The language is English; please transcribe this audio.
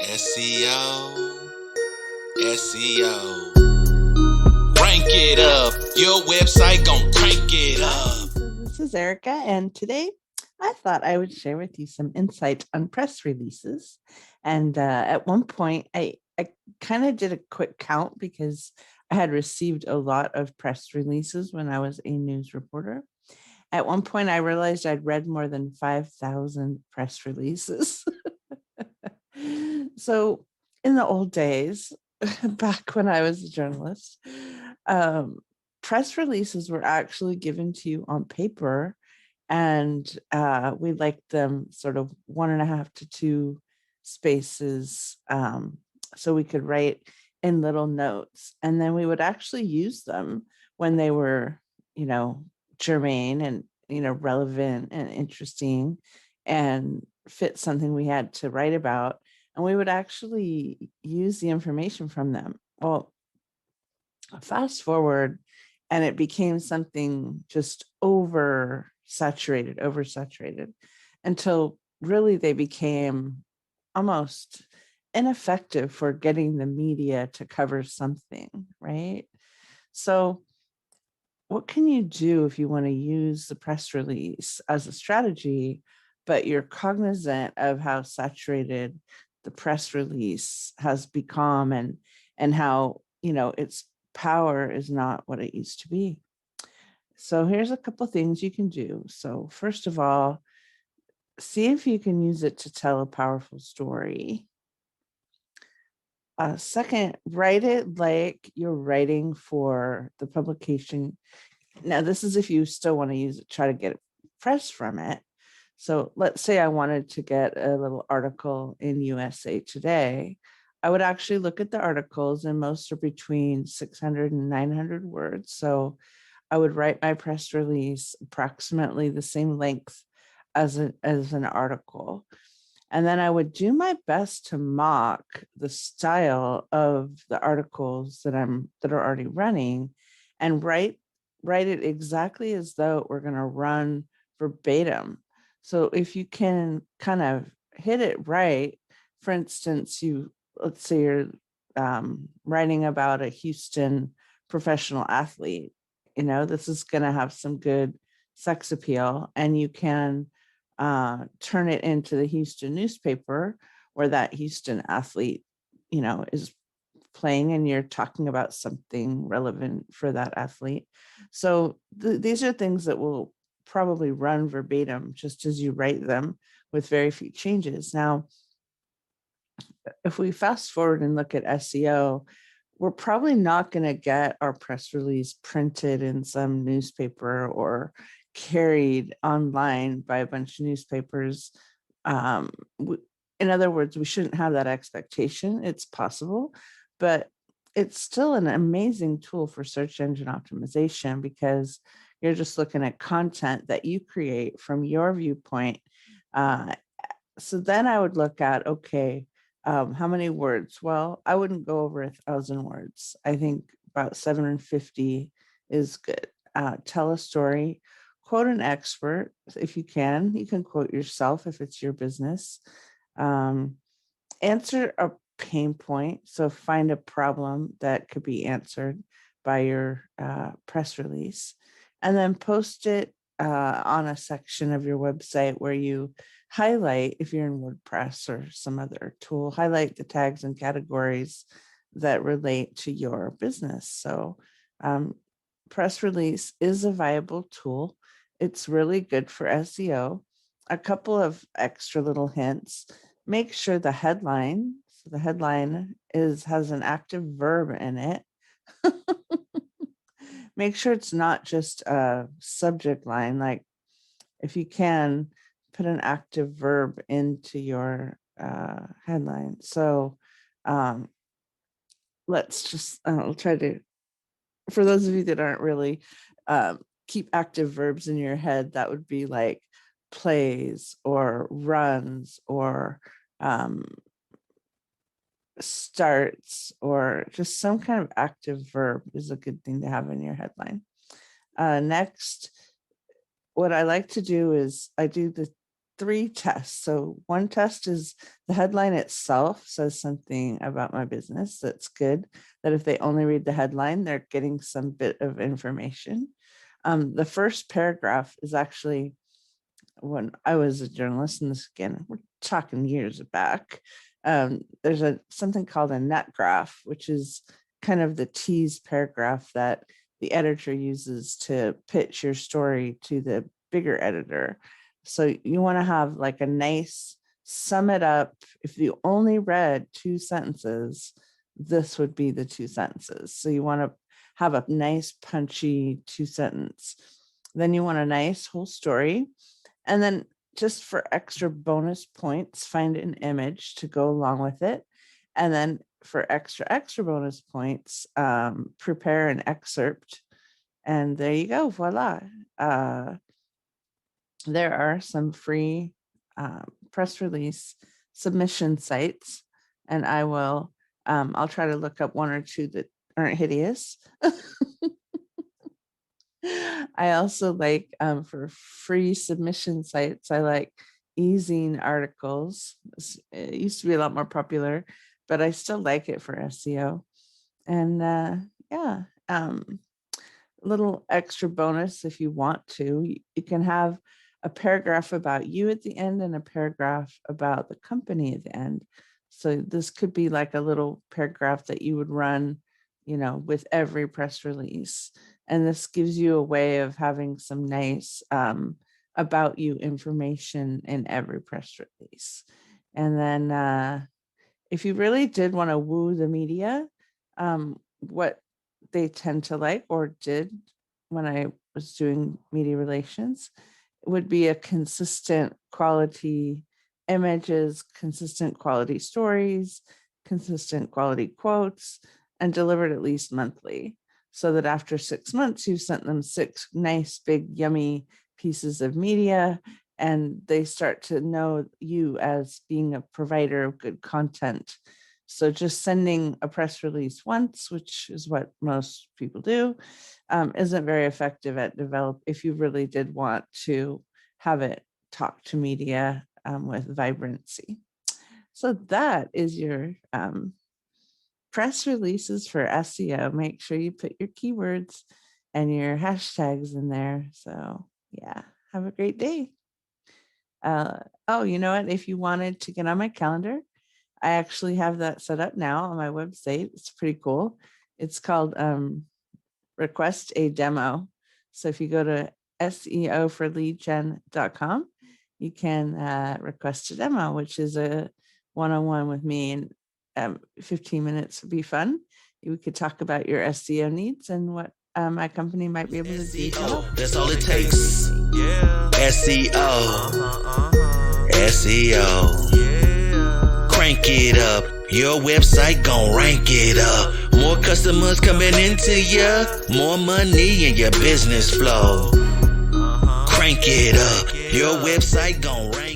SEO, SEO. Rank it up. Your website gon' crank it up. So this is Erica, and today I thought I would share with you some insight on press releases. And at one point, I kind of did a quick count because I had received a lot of press releases when I was a news reporter. At one point, I realized I'd read more than 5,000 press releases. So in the old days, back when I was a journalist, press releases were actually given to you on paper, and we liked them sort of 1.5 to 2 spaces, so we could write in little notes, and then we would actually use them when they were, germane and relevant and interesting and fit something we had to write about, and we would actually use the information from them. Well, fast forward, and it became something just oversaturated until really they became almost ineffective for getting the media to cover something, right? So what can you do if you want to use the press release as a strategy, but you're cognizant of how saturated the press release has become, and how, its power is not what it used to be? So here's a couple things you can do. So first of all, see if you can use it to tell a powerful story. Second, write it like you're writing for the publication. Now, this is if you still want to use it, try to get press from it. So let's say I wanted to get a little article in USA Today. I would actually look at the articles, and most are between 600 and 900 words. So I would write my press release approximately the same length as an article. And then I would do my best to mock the style of the articles that are already running, and write it exactly as though we're going to run verbatim. So if you can kind of hit it right, for instance, let's say you're writing about a Houston professional athlete, this is going to have some good sex appeal, and you can turn it into the Houston newspaper where that Houston athlete, is playing, and you're talking about something relevant for that athlete. So these are things that will probably run verbatim just as you write them, with very few changes. Now, if we fast forward and look at SEO, we're probably not going to get our press release printed in some newspaper or carried online by a bunch of newspapers. In other words, we shouldn't have that expectation. It's possible, but it's still an amazing tool for search engine optimization, because you're just looking at content that you create from your viewpoint. So then I would look at, okay, how many words? Well, I wouldn't go over 1,000 words. I think about 750 is good. Tell a story, quote an expert if you can. You can quote yourself if it's your business. Answer a pain point. So find a problem that could be answered by your press release, and then post it on a section of your website where you highlight, if you're in WordPress or some other tool, highlight the tags and categories that relate to your business. So press release is a viable tool. It's really good for SEO. A couple of extra little hints: make sure the headline, so the headline has an active verb in it. Make sure it's not just a subject line. Like, if you can, put an active verb into your headline. So let's just I'll try to, for those of you that aren't really keep active verbs in your head, that would be like plays or runs or starts, or just some kind of active verb is a good thing to have in your headline. Next, what I like to do is I do the 3 tests. So one test is the headline itself says something about my business that's good, that if they only read the headline, they're getting some bit of information. The first paragraph is actually, when I was a journalist, and this again, we're talking years back, there's something called a nut graph, which is kind of the tease paragraph that the editor uses to pitch your story to the bigger editor. So you want to have like a nice sum it up. If you only read 2 sentences, this would be the 2 sentences. So you want to have a nice punchy 2 sentence. Then you want a nice whole story. And then just for extra bonus points, find an image to go along with it. And then for extra bonus points, prepare an excerpt. And there you go, voila. There are some free press release submission sites, and I'll try to look up 1 or 2 that aren't hideous. I also like, for free submission sites, I like easing articles. It used to be a lot more popular, but I still like it for SEO. And yeah, little extra bonus if you want to. You can have a paragraph about you at the end and a paragraph about the company at the end. So this could be like a little paragraph that you would run, with every press release. And this gives you a way of having some nice about you information in every press release. And then if you really did want to woo the media, what they tend to like, or did when I was doing media relations, would be a consistent quality images, consistent quality stories, consistent quality quotes, and delivered at least monthly, so that after 6 months, you've sent them 6 nice, big, yummy pieces of media, and they start to know you as being a provider of good content. So just sending a press release once, which is what most people do, isn't very effective at if you really did want to have it talk to media with vibrancy. So that is your press releases for SEO. Make sure you put your keywords and your hashtags in there. So yeah, have a great day. Oh, you know what? If you wanted to get on my calendar, I actually have that set up now on my website. It's pretty cool. It's called Request a Demo. So if you go to SEOforleadgen.com, you can request a demo, which is a one-on-one with me, and 15 minutes would be fun. We could talk about your SEO needs and what my company might be able to do. That's all it takes. Yeah. SEO. SEO. Yeah. Crank it up. Your website gon' rank it up. More customers coming into ya. More money in your business flow. Crank it up. Your website gon' rank